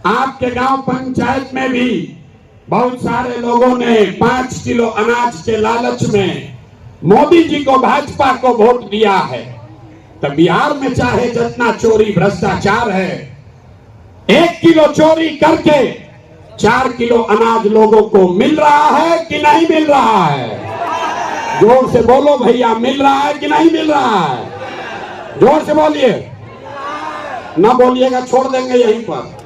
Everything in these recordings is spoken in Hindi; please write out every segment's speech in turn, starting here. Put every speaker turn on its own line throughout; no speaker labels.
आपके गांव पंचायत में भी बहुत सारे लोगों ने 5 किलो अनाज के लालच में मोदी जी को, भाजपा को वोट दिया है। तो बिहार में चाहे जितना चोरी भ्रष्टाचार है, 1 किलो चोरी करके 4 किलो अनाज लोगों को मिल रहा है कि नहीं मिल रहा है? जोर से बोलो भैया, मिल रहा है कि नहीं मिल रहा है? जोर से बोलिए, ना बोलिएगा छोड़ देंगे यहीं पर।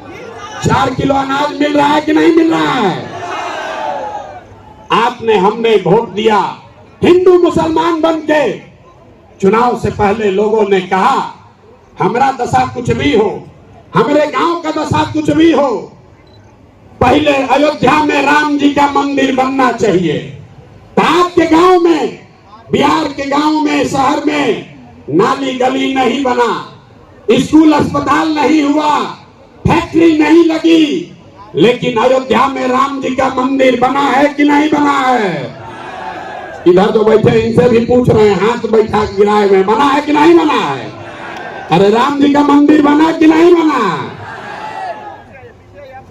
4 किलो अनाज मिल रहा है कि नहीं मिल रहा है? आपने, हमने वोट दिया हिंदू मुसलमान बनके। चुनाव से पहले लोगों ने कहा हमारा दशा कुछ भी हो, हमारे गांव का दशा कुछ भी हो, पहले अयोध्या में राम जी का मंदिर बनना चाहिए। तो आपके गांव में, बिहार के गांव में, शहर में नाली गली नहीं बना, स्कूल अस्पताल नहीं हुआ, फैक्ट्री नहीं लगी, लेकिन अयोध्या में राम जी का मंदिर बना है कि नहीं बना है? इधर जो बैठे इनसे भी पूछ रहे हैं, हाथ बैठा गिराए हुए, बना है कि नहीं बना है? अरे राम जी का मंदिर बना कि नहीं बना?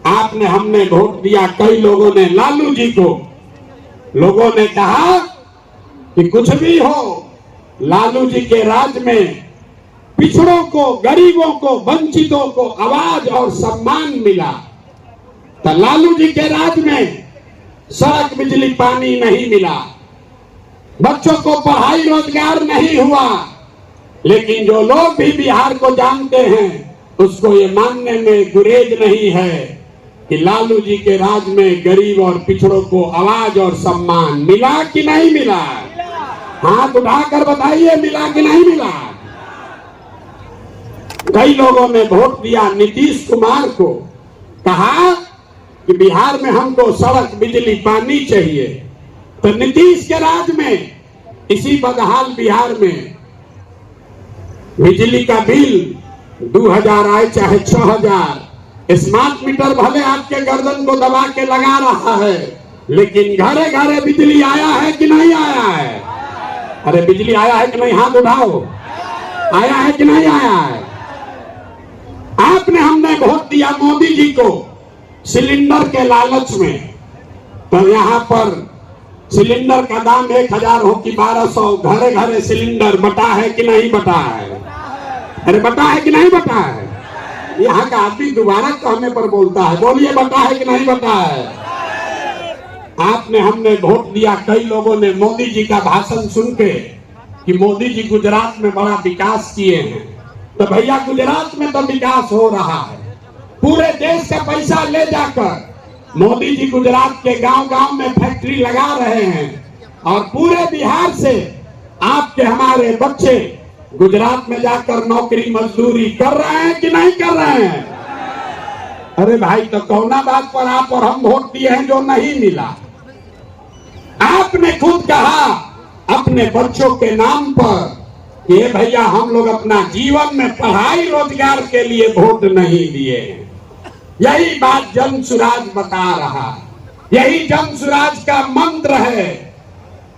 आपने, हमने वोट दिया कई लोगों ने लालू जी को। लोगों ने कहा कि कुछ भी हो, लालू जी के राज में पिछड़ों को, गरीबों को, वंचितों को आवाज और सम्मान मिला। तो लालू जी के राज में सड़क, बिजली, पानी नहीं मिला, बच्चों को पढ़ाई रोजगार नहीं हुआ। लेकिन जो लोग भी बिहार को जानते हैं उसको ये मानने में गुरेज नहीं है कि लालू जी के राज में गरीब और पिछड़ों को आवाज और सम्मान मिला कि नहीं मिला? हाथ उठाकर बताइए, मिला कि नहीं मिला? कई लोगों ने वोट दिया नीतीश कुमार को, कहा कि बिहार में हमको सड़क, बिजली, पानी चाहिए। तो नीतीश के राज में इसी बदहाल बिहार में बिजली का बिल 2000 आए चाहे 6000, स्मार्ट मीटर भले आपके गर्दन को दबा के लगा रहा है, लेकिन घरे घरे बिजली आया है कि नहीं आया है? अरे बिजली आया है कि नहीं? हाथ उठाओ, आया है कि नहीं आया है? आपने, हमने वोट दिया मोदी जी को सिलेंडर के लालच में। तो यहाँ पर सिलेंडर का दाम 1000 हो कि 1200, घरे घरे सिलेंडर बटा है कि नहीं बटा है? अरे बटा है कि नहीं बटा है? यहाँ का आदमी दोबारा कहने पर बोलता है, बोलिए बटा है कि नहीं बटा है? आपने, हमने वोट दिया कई लोगों ने मोदी जी का भाषण सुन के कि मोदी जी गुजरात में बड़ा विकास किए हैं। तो भैया गुजरात में तो विकास हो रहा है, पूरे देश का पैसा ले जाकर मोदी जी गुजरात के गांव गांव में फैक्ट्री लगा रहे हैं, और पूरे बिहार से आपके, हमारे बच्चे गुजरात में जाकर नौकरी मजदूरी कर रहे हैं कि नहीं कर रहे हैं? अरे भाई, तो कौना बात पर आप और हम वोट दिए हैं जो नहीं मिला? आपने खुद कहा अपने बच्चों के नाम पर कि भैया हम लोग अपना जीवन में पढ़ाई रोजगार के लिए वोट नहीं दिए। यही बात जन सुराज बता रहा, यही जन सुराज का मंत्र है।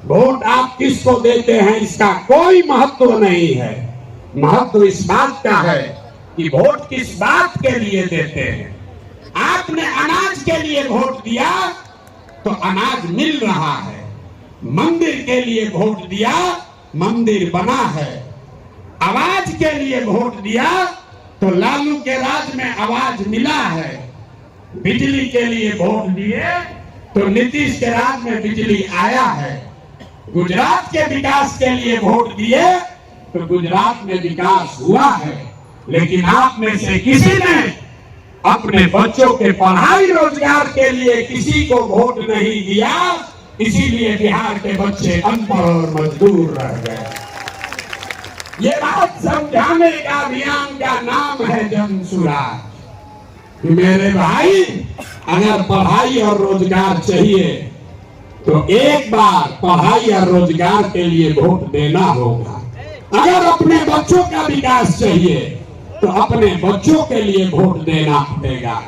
वोट आप किसको देते हैं इसका कोई महत्व नहीं है। महत्व इस बात का है कि वोट किस बात के लिए देते हैं। आपने अनाज के लिए वोट दिया तो अनाज मिल रहा है, मंदिर के लिए वोट दिया, मंदिर बना है, आवाज के लिए वोट दिया तो लालू के राज में आवाज मिला है, बिजली के लिए वोट दिए तो नीतीश के राज में बिजली आया है, गुजरात के विकास के लिए वोट दिए तो गुजरात में विकास हुआ है। लेकिन आप में से किसी ने अपने बच्चों के पढ़ाई रोजगार के लिए किसी को वोट नहीं दिया, इसीलिए बिहार के बच्चे अनपढ़ और मजदूर रह गए। ये बात समझाने का अभियान का नाम है जन सुराज। मेरे भाई, अगर पढ़ाई और रोजगार चाहिए तो एक बार पढ़ाई और रोजगार के लिए वोट देना होगा। अगर अपने बच्चों का विकास चाहिए तो अपने बच्चों के लिए वोट देना पड़ेगा।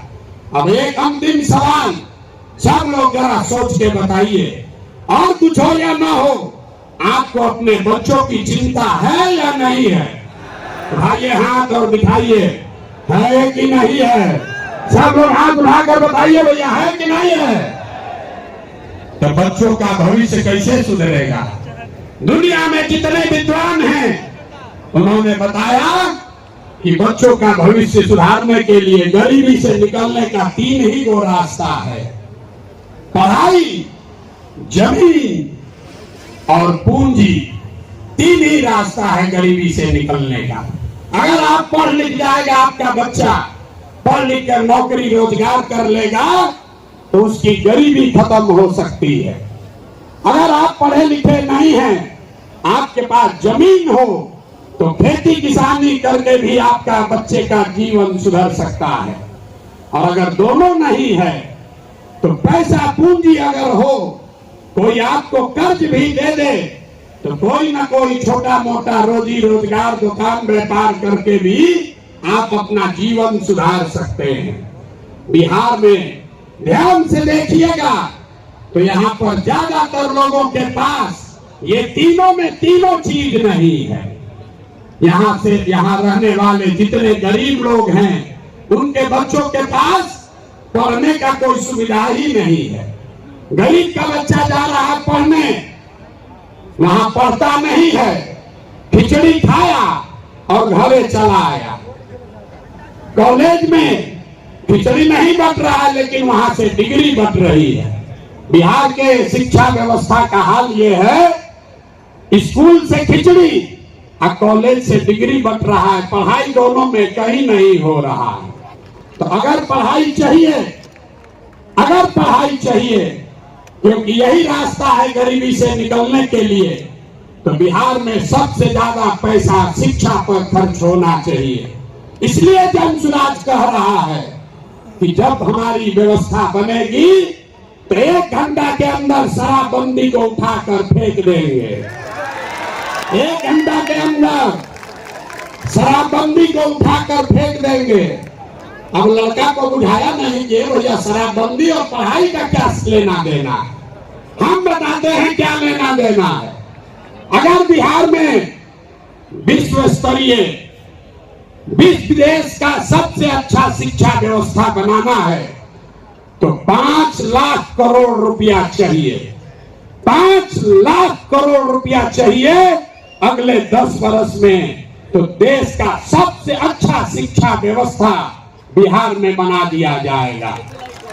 अब एक अंतिम सवाल, सब लोग जरा सोच के बताइए, और कुछ हो या ना हो, आपको अपने बच्चों की चिंता है या नहीं है? उठाइए हाथ और दिखाइए, है कि नहीं है? सब लोग हाथ उठाकर बताइए भैया है कि नहीं है? तो बच्चों का भविष्य कैसे सुधरेगा? दुनिया में जितने विद्वान हैं उन्होंने बताया कि बच्चों का भविष्य सुधारने के लिए गरीबी से निकलने का 3 ही वो रास्ता है, पढ़ाई, जमीन और पूंजी। 3 ही रास्ता है गरीबी से निकलने का। अगर आप पढ़ लिख जाएगा, आपका बच्चा पढ़ लिख कर नौकरी रोजगार कर लेगा तो उसकी गरीबी खत्म हो सकती है। अगर आप पढ़े लिखे नहीं हैं, आपके पास जमीन हो तो खेती किसानी करके भी आपका बच्चे का जीवन सुधर सकता है। और अगर दोनों नहीं है तो पैसा पूंजी अगर हो, कोई आपको कर्ज भी दे दे तो कोई ना कोई छोटा मोटा रोजी रोजगार दुकान व्यापार करके भी आप अपना जीवन सुधार सकते हैं। बिहार में ध्यान से देखिएगा तो यहाँ पर ज्यादातर लोगों के पास ये तीनों में तीनों चीज नहीं है। यहाँ से यहाँ रहने वाले जितने गरीब लोग हैं उनके बच्चों के पास पढ़ने का कोई सुविधा ही नहीं है। गरीब का बच्चा जा रहा है पढ़ने, वहां पढ़ता नहीं है, खिचड़ी खाया और घरे चला आया। कॉलेज में खिचड़ी नहीं बट रहा है लेकिन वहां से डिग्री बट रही है। बिहार के शिक्षा व्यवस्था का हाल ये है, स्कूल से खिचड़ी और कॉलेज से डिग्री बट रहा है, पढ़ाई दोनों में कहीं नहीं हो रहा है। तो अगर पढ़ाई चाहिए क्योंकि यही रास्ता है गरीबी से निकलने के लिए, तो बिहार में सबसे ज्यादा पैसा शिक्षा पर खर्च होना चाहिए। इसलिए जनसुराज कह रहा है कि जब हमारी व्यवस्था बनेगी तो 1 घंटा के अंदर शराबबंदी को उठाकर फेंक देंगे। 1 घंटा के अंदर शराबबंदी को उठाकर फेंक देंगे। अब लड़का को बुझाया नहीं कि भैया शराबबंदी और पढ़ाई का क्या लेना देना, हम बताते हैं क्या लेना देना है। अगर बिहार में विश्व स्तरीय विश्व देश का सबसे अच्छा शिक्षा व्यवस्था बनाना है तो 5 लाख करोड़ रुपया चाहिए। 5 लाख करोड़ रुपया चाहिए अगले 10 वर्ष में, तो देश का सबसे अच्छा शिक्षा व्यवस्था बिहार में बना दिया जाएगा।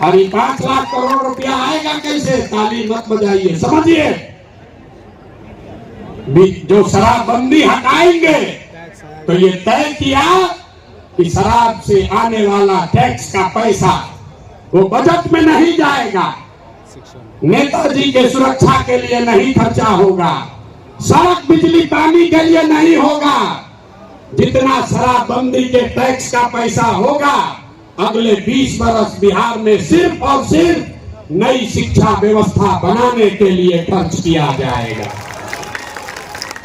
और ये 5 लाख करोड़ रुपया आएगा कैसे? ताली मत बजाइए, समझिए। जो शराबबंदी हटाएंगे तो ये तय किया कि शराब से आने वाला टैक्स का पैसा वो बजट में नहीं जाएगा, नेताजी के सुरक्षा के लिए नहीं खर्चा होगा, सड़क बिजली पानी के लिए नहीं होगा। जितना शराबबंदी के टैक्स का पैसा होगा अगले 20 वर्ष बिहार में सिर्फ और सिर्फ नई शिक्षा व्यवस्था बनाने के लिए खर्च किया जाएगा।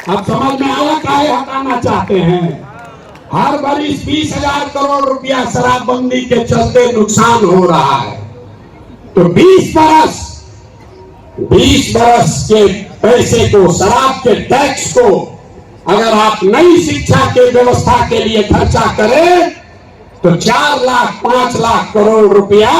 अब समझ में आया काहे हटाना चाहते हैं? हर बरिस 20,000 करोड़ रुपया शराबबंदी के चलते नुकसान हो रहा है, तो 20 बरस के पैसे को, शराब के टैक्स को अगर आप नई शिक्षा के व्यवस्था के लिए खर्चा करें तो 4 लाख 5 लाख करोड़ रुपया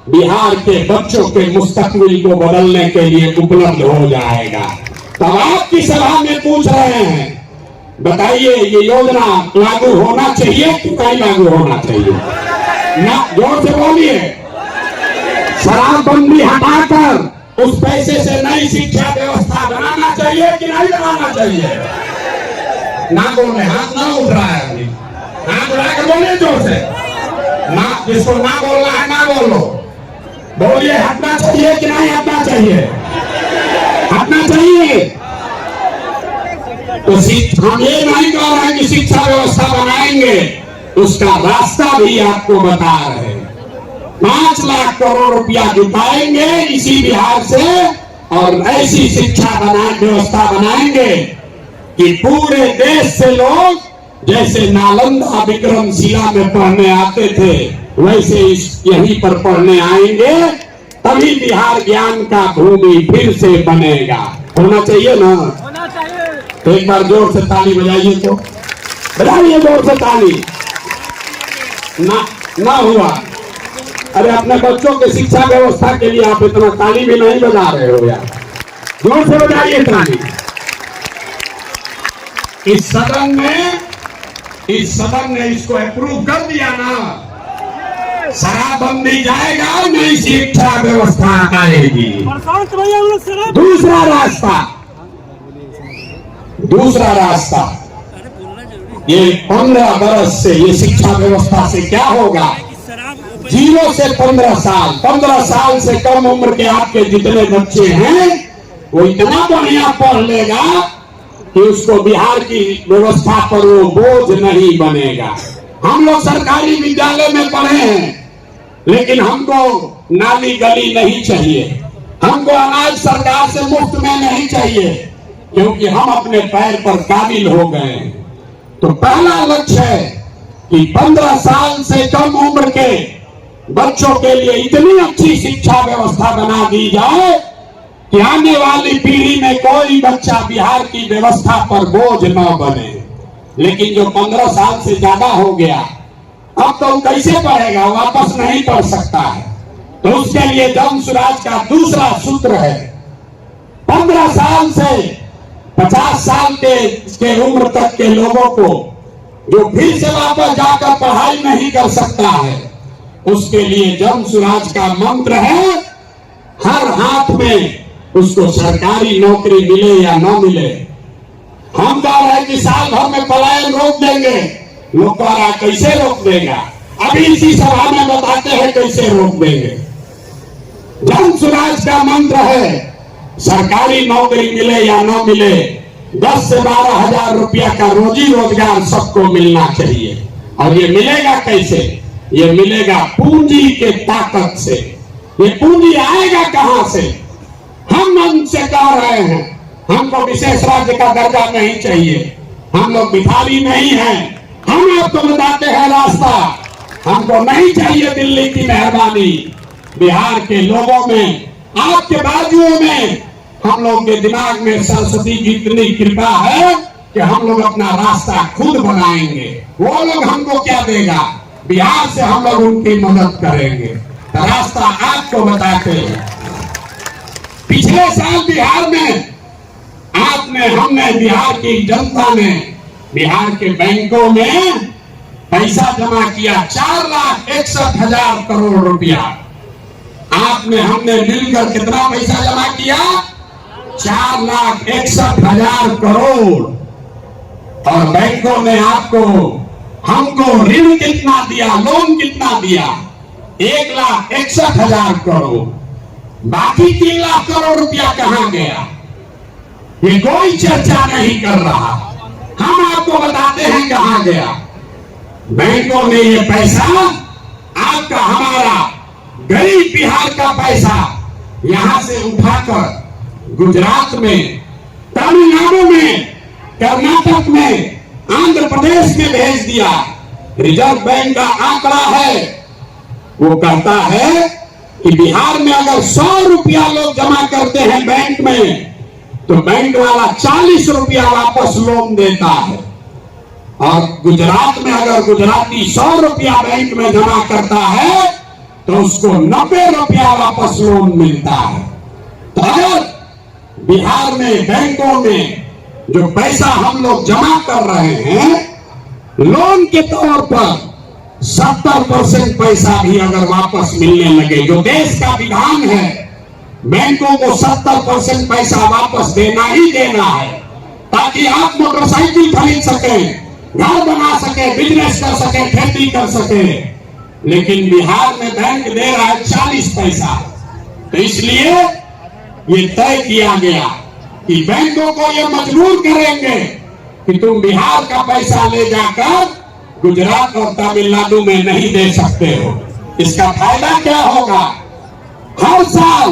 बिहार के बच्चों के मुस्तकबिल को बदलने के लिए उपलब्ध हो जाएगा। तब आपकी सभा में पूछ रहे हैं, बताइए ये योजना लागू होना चाहिए कि नहीं लागू होना चाहिए? ना, जोर से बोलिए। शराबबंदी हटाकर उस पैसे से नई शिक्षा व्यवस्था बनाना चाहिए कि नहीं बनाना चाहिए? ना बोले, हाथ ना उठ रहा है अभी, हाथ उठाकर बोलिए जोर से। ना, जिसको ना बोलना है ना बोलो, बोलिए हटना चाहिए कि नहीं हटना चाहिए? हटना चाहिए। तो हम ये नहीं कह रहे हैं कि शिक्षा व्यवस्था बनाएंगे, उसका रास्ता भी आपको बता रहे हैं। 5 लाख करोड़ रुपया जुटाएंगे इसी बिहार से और ऐसी शिक्षा व्यवस्था बनाएंगे कि पूरे देश से लोग जैसे नालंदा विक्रमशिला में पढ़ने आते थे वैसे यहीं पर पढ़ने आएंगे, तभी बिहार ज्ञान का भूमि फिर से बनेगा। होना चाहिए ना? होना चाहिए। तो एक बार जोर से ताली बजाइए, तो बजाइए जोर से ताली। ना हुआ अरे अपने बच्चों की शिक्षा व्यवस्था के लिए आप इतना ताली भी नहीं बजा रहे हो यार, जोर से बजाइए ताली। इस सदन ने इसको अप्रूव कर दिया ना, शराबबंदी जाएगा, नई शिक्षा व्यवस्था आएगी। दूसरा रास्ता ये 15 बरस से ये शिक्षा व्यवस्था से क्या होगा, 0 से 15 साल, 15 साल से कम उम्र के आपके जितने बच्चे हैं वो इतना बढ़िया पढ़ लेगा कि उसको बिहार की व्यवस्था पर वो बोझ नहीं बनेगा। हम लोग सरकारी विद्यालय में पढ़े हैं, लेकिन हमको नाली गली नहीं चाहिए, हमको अनाज सरकार से मुफ्त में नहीं चाहिए, क्योंकि हम अपने पैर पर काबिल हो गए। तो पहला लक्ष्य है कि 15 साल से कम उम्र के बच्चों के लिए इतनी अच्छी शिक्षा व्यवस्था बना दी जाए कि आने वाली पीढ़ी में कोई बच्चा बिहार की व्यवस्था पर बोझ न बने। लेकिन जो 15 साल से ज्यादा हो गया, अब तो कैसे पढ़ेगा, वापस नहीं पढ़ सकता है। तो उसके लिए जमसुराज का दूसरा सूत्र है, 15 साल से 50 साल के उम्र तक के लोगों को जो फिर से वापस जाकर पढ़ाई नहीं कर सकता है, उसके लिए जमसुराज का मंत्र है, हर हाथ में उसको सरकारी नौकरी मिले या न मिले। हम कह रहे हैं कि साल भर में पलायन रोक देंगे, लोग कह रहा कैसे रोक देगा, अभी इसी सभा में बताते हैं कैसे रोक देंगे। जमसुराज का मंत्र है, सरकारी नौकरी मिले या न मिले, 10 से 12 हजार रुपया का रोजी रोजगार सबको मिलना चाहिए। और ये मिलेगा कैसे, ये मिलेगा पूंजी के ताकत से। ये पूंजी आएगा कहां से, हम उनसे कह रहे हैं, हमको विशेष राज्य का दर्जा नहीं चाहिए, हम लोग बिहारी नहीं हैं, हम आपको बताते हैं रास्ता, हमको नहीं चाहिए दिल्ली की मेहरबानी। बिहार के लोगों में, आपके बाजुओं में, हम लोग के दिमाग में सरस्वती की इतनी कृपा है कि हम लोग अपना रास्ता खुद बनाएंगे। वो लोग हमको क्या देगा, बिहार से हम लोग उनकी मदद करेंगे। तो रास्ता आपको बताते हैं। पिछले साल बिहार में हमने बिहार की जनता ने बिहार के बैंकों में पैसा जमा किया, 4,61,000 करोड़ रुपया। हमने मिलकर कितना पैसा जमा किया, 4,61,000 करोड़। और बैंकों ने हमको ऋण कितना दिया, लोन कितना दिया, 1,61,000 करोड़। बाकी 3 लाख करोड़ रुपया कहां गया, ये कोई चर्चा नहीं कर रहा। हम आपको बताते हैं कहां गया। बैंकों ने ये पैसा, आपका हमारा गरीब बिहार का पैसा यहां से उठाकर गुजरात में, तमिलनाडु में, कर्नाटक में, आंध्र प्रदेश में भेज दिया। रिजर्व बैंक का आंकड़ा है, वो कहता है कि बिहार में अगर 100 रुपया लोग जमा करते हैं बैंक में, तो बैंक वाला 40 रुपया वापस लोन देता है। और गुजरात में अगर गुजराती 100 रुपया बैंक में जमा करता है, तो उसको 90 रुपया वापस लोन मिलता है। तो अगर बिहार में बैंकों में जो पैसा हम लोग जमा कर रहे हैं, लोन के तौर पर 70% पैसा भी अगर वापस मिलने लगे, जो देश का विधान है, बैंकों को 70% पैसा वापस देना ही देना है, ताकि आप मोटरसाइकिल खरीद सके, घर बना सके, बिजनेस कर सके, खेती कर सके। लेकिन बिहार में बैंक दे रहा है 40 पैसा। तो इसलिए ये तय किया गया कि बैंकों को ये मजबूर करेंगे कि तुम बिहार का पैसा ले जाकर गुजरात और तमिलनाडु में नहीं दे सकते हो। इसका फायदा क्या होगा, हर साल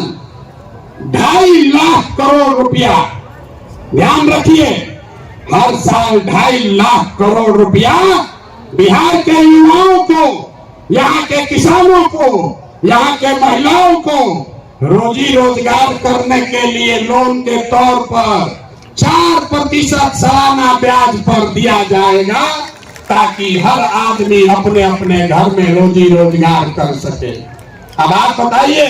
2.5 लाख करोड़ रुपया, ध्यान रखिए, हर साल 2.5 लाख करोड़ रुपया बिहार के युवाओं को, यहाँ के किसानों को, यहाँ के महिलाओं को रोजी रोजगार करने के लिए लोन के तौर पर 4% सालाना ब्याज पर दिया जाएगा, ताकि हर आदमी अपने अपने घर में रोजी रोजगार कर सके। अब आप बताइए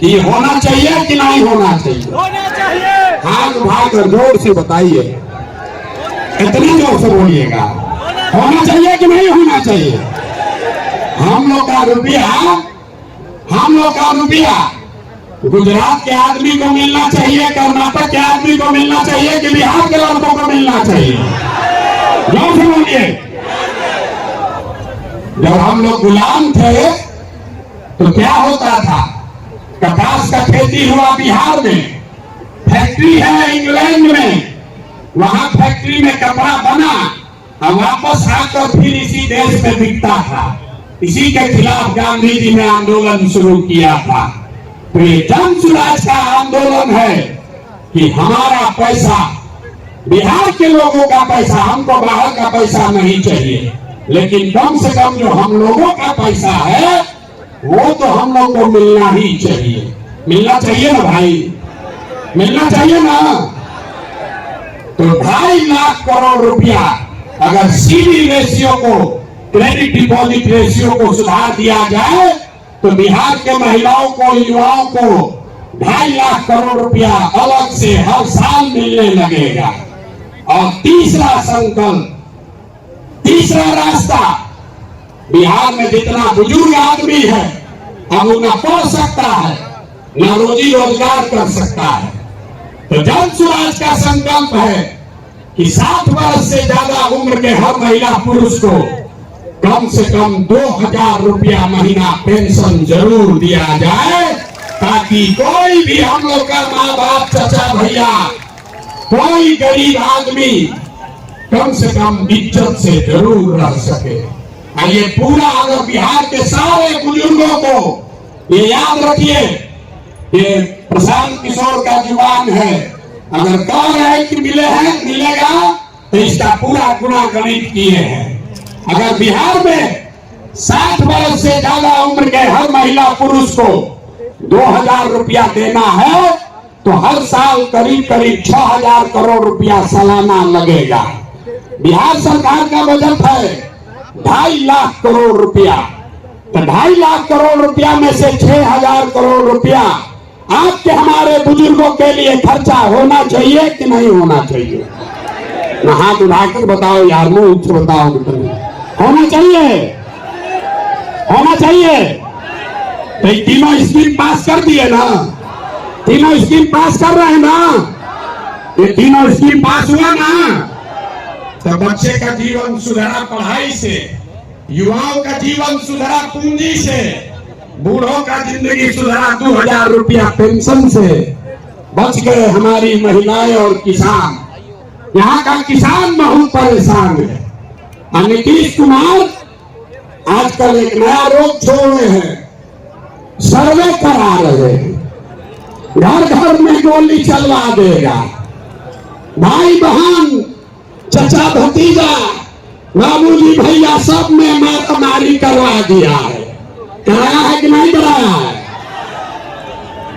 कि होना चाहिए कि नहीं होना चाहिए?
होना चाहिए।
हाथ उठाकर जोर से बताइए, इतनी जोर से बोलिएगा। होना चाहिए कि नहीं होना चाहिए? हम लोग का रुपया गुजरात के आदमी को मिलना चाहिए, कर्नाटक के आदमी को मिलना चाहिए कि बिहार के लड़कों को मिलना चाहिए? जोर से बोलिए। जब हम लोग गुलाम थे तो क्या होता था? कपास का खेती हुआ बिहार में, फैक्ट्री है इंग्लैंड में, वहां फैक्ट्री में कपड़ा बना और वापस आकर फिर इसी देश में बिकता था। इसी के खिलाफ गांधी जी ने आंदोलन शुरू किया था। तो ये जन सुराज का आंदोलन है कि हमारा पैसा, बिहार के लोगों का पैसा, हमको बाहर का पैसा नहीं चाहिए, लेकिन कम से कम जो हम लोगों का पैसा है वो तो हम लोग को मिलना ही चाहिए। मिलना चाहिए ना भाई, मिलना चाहिए ना। तो 2.5 लाख करोड़ रुपया अगर सीडी रेशियो को, क्रेडिट डिपॉजिट रेशियो को सुधार दिया जाए तो बिहार के महिलाओं को, युवाओं को 2.5 लाख करोड़ रुपया अलग से हर साल मिलने लगेगा। और तीसरा संकल्प, तीसरा रास्ता, बिहार में जितना बुजुर्ग आदमी है अब वो न पढ़ सकता है न रोजी रोजगार कर सकता है, तो जन सुराज का संकल्प है कि 60 वर्ष से ज्यादा उम्र के हर महिला पुरुष को कम से कम 2000 रुपया महीना पेंशन जरूर दिया जाए, ताकि कोई भी हम लोग का माँ बाप, चाचा, भैया, कोई गरीब आदमी कम से कम इज्जत से जरूर रह सके। ये पूरा अगर बिहार के सारे बुजुर्गों को ये याद रखिए, ये प्रशांत किशोर का जुबान है, अगर कह रहे हैं कि मिलेगा तो इसका पूरा गुणा गणित किए हैं। अगर बिहार में 60 वर्ष से ज्यादा उम्र के हर महिला पुरुष को 2000 रुपया देना है तो हर साल करीब 6000 करोड़ रुपया सालाना लगेगा। बिहार सरकार का बजट है 2.5 लाख करोड़ रुपया, तो 2.5 लाख करोड़ रुपया में से 6000 करोड़ रुपया आपके हमारे बुजुर्गों के लिए खर्चा होना चाहिए कि नहीं होना चाहिए? हाथ उठाकर बताओ यार, मुंह उच्च बताओ। होना चाहिए, होना चाहिए। तो तीनों स्कीम पास कर दिए ना, तीनों स्कीम पास कर रहे हैं ना, ये तीनों स्कीम पास हुआ ना, तो बच्चे का जीवन सुधरा पढ़ाई से, युवाओं का जीवन सुधरा पूंजी से, बूढ़ों का जिंदगी सुधरा 2000 रुपया पेंशन से, बच गए हमारी महिलाएं और किसान। यहाँ का किसान बहुत परेशान है। नीतीश कुमार आजकल एक नया रोग छोड़े हैं, सर्वे करा रहे हैं, घर घर में गोली चलवा देगा, भाई बहन, चचा भतीजा, बाबूजी भैया सब में मारामारी करवा दिया है। कराया है कि नहीं कराया है?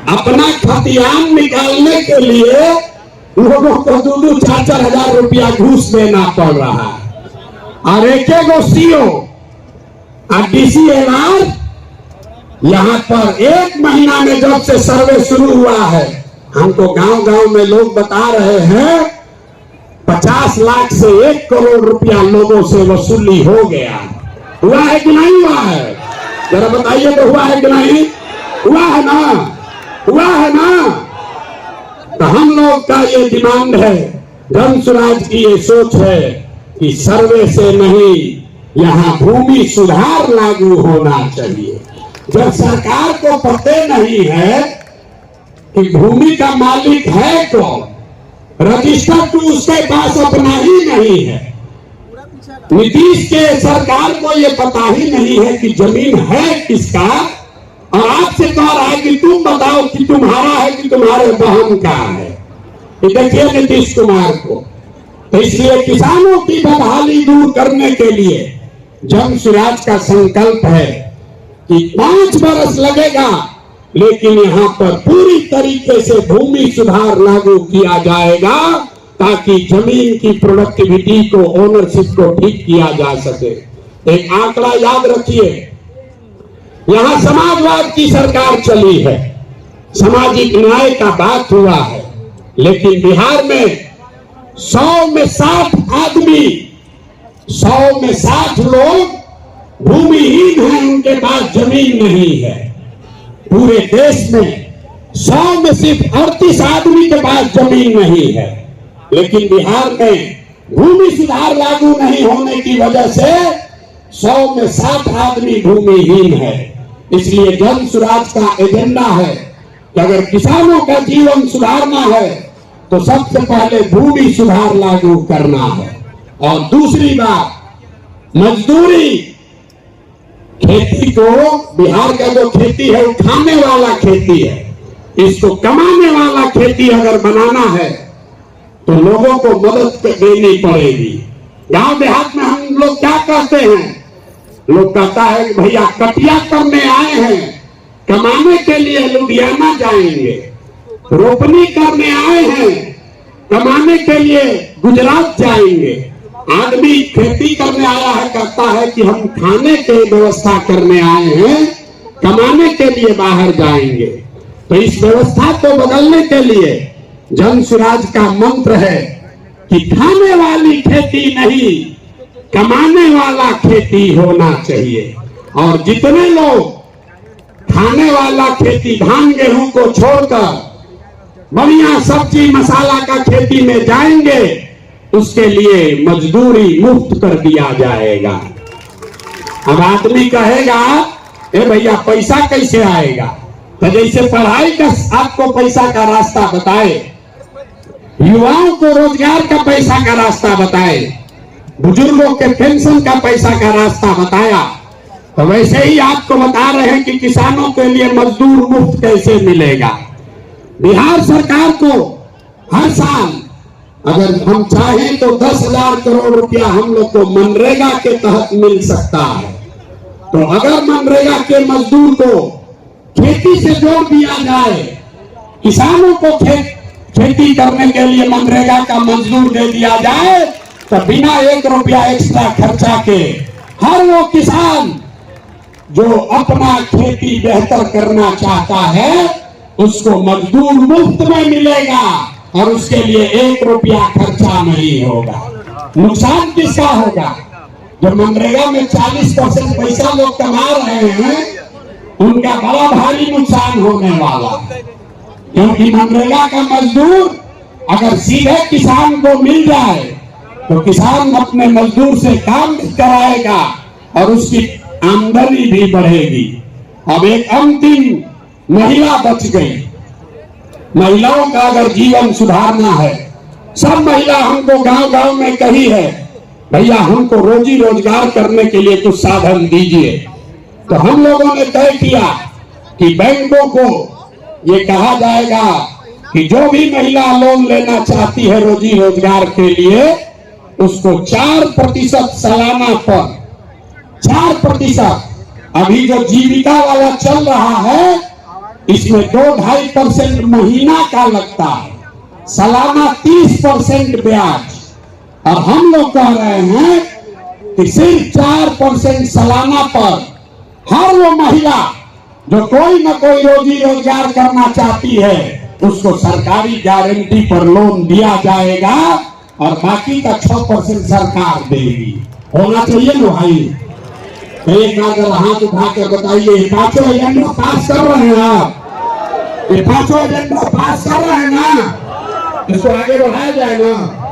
अपना खतियान निकालने के लिए लोगों को 2-2, 4-4 हजार रुपया घूस देना पड़ रहा है। और एक सीओ और DCLR यहाँ पर 1 महीना में जब से सर्वे शुरू हुआ है, हमको गांव-गांव में लोग बता रहे हैं 50 लाख से 1 करोड़ रुपया लोगों से वसूली हो गया। हुआ है कि नहीं हुआ है? जरा बताइए तो हुआ है कि नहीं? हुआ है ना, हुआ है ना। तो हम लोग का ये डिमांड है, जन सुराज की ये सोच है कि सर्वे से नहीं, यहाँ भूमि सुधार लागू होना चाहिए। जब सरकार को पता नहीं है कि भूमि का मालिक है कौन, रजिस्टर तो उसके पास अपना ही नहीं है। नीतीश के सरकार को ये पता ही नहीं है कि जमीन है किसका, और आपसे कह रहा है कि तुम बताओ कि तुम्हारा है कि तुम्हारे बहन का है। देखिए नीतीश कुमार को। तो इसलिए किसानों की बदहाली दूर करने के लिए जन सुराज का संकल्प है कि 5 वर्ष लगेगा, लेकिन यहाँ पर पूरी तरीके से भूमि सुधार लागू किया जाएगा, ताकि जमीन की प्रोडक्टिविटी को, ओनरशिप को ठीक किया जा सके। एक आंकड़ा याद रखिए, यहाँ समाजवाद की सरकार चली है, सामाजिक न्याय का बात हुआ है, लेकिन बिहार में 100 में 60 आदमी, 100 में 60 लोग भूमिहीन हैं, उनके पास जमीन नहीं है। पूरे देश में 100 में सिर्फ 38 आदमी के पास जमीन नहीं है, लेकिन बिहार में भूमि सुधार लागू नहीं होने की वजह से 100 में 60 आदमी भूमिहीन है। इसलिए जन सुराज का एजेंडा है कि अगर किसानों का जीवन सुधारना है तो सबसे पहले भूमि सुधार लागू करना है। और दूसरी बात, मजदूरी, खेती को, बिहार का जो खेती है वो खाने वाला खेती है, इसको कमाने वाला खेती अगर बनाना है तो लोगों को मदद देनी पड़ेगी। गांव देहात में हम लोग क्या कहते हैं, लोग कहता है कि भैया कटिया करने आए हैं, कमाने के लिए लुधियाना जाएंगे, रोपनी करने आए हैं, कमाने के लिए गुजरात जाएंगे। आदमी खेती करने आया है, कहता है कि हम खाने की व्यवस्था करने आए हैं, कमाने के लिए बाहर जाएंगे। तो इस व्यवस्था को बदलने के लिए जन सुराज का मंत्र है कि खाने वाली खेती नहीं, कमाने वाला खेती होना चाहिए। और जितने लोग खाने वाला खेती, धान गेहूं को छोड़कर बढ़िया सब्जी मसाला का खेती में जाएंगे, उसके लिए मजदूरी मुफ्त कर दिया जाएगा। अब आदमी कहेगा, ए भैया पैसा कैसे आएगा? तो जैसे पढ़ाई का आपको पैसा का रास्ता बताए, युवाओं को रोजगार का पैसा का रास्ता बताए, बुजुर्गों के पेंशन का पैसा का रास्ता बताया, तो वैसे ही आपको बता रहे हैं कि किसानों के लिए मजदूर मुफ्त कैसे मिलेगा। बिहार सरकार को हर साल अगर हम चाहें तो 10,000 करोड़ रुपया हम लोग को मनरेगा के तहत मिल सकता है। तो अगर मनरेगा के मजदूर को खेती से जोड़ दिया जाए, किसानों को खेती करने के लिए मनरेगा का मजदूर दे दिया जाए, तो बिना 1 रुपया एक्स्ट्रा खर्चा के हर वो किसान जो अपना खेती बेहतर करना चाहता है उसको मजदूर मुफ्त में मिलेगा और उसके लिए 1 रुपया खर्चा नहीं होगा। नुकसान किसका होगा? जो मनरेगा में 40% पैसा लोग कमा रहे हैं, उनका बड़ा भारी नुकसान होने वाला है। क्योंकि मनरेगा का मजदूर अगर सीधे किसान को मिल जाए तो किसान अपने मजदूर से काम कराएगा और उसकी आमदनी भी बढ़ेगी। अब एक अंतिम महिला बच गई। महिलाओं का अगर जीवन सुधारना है, सब महिला हमको गांव-गांव में कही है, भैया हमको रोजी रोजगार करने के लिए कुछ साधन दीजिए। तो हम लोगों ने तय किया कि बैंकों को ये कहा जाएगा कि जो भी महिला लोन लेना चाहती है रोजी रोजगार के लिए, उसको 4% सालाना पर 4%, अभी जो जीविका वाला चल रहा है इसमें 2-2.5% महीना का लगता है, सालाना 30% ब्याज। और हम लोग कह रहे हैं कि सिर्फ 4% सालाना पर हर वो महिला जो कोई न कोई रोजी रोजगार करना चाहती है उसको सरकारी गारंटी पर लोन दिया जाएगा और बाकी का 6% सरकार देगी। होना चाहिए ना भाई? एक अगर हाथ उठा कर बताइए, 5 एजेंडा पास कर रहे हैं आप? ये 5 एजेंडा पास कर रहे हैं ना? इसको आगे बढ़ाया जाए ना।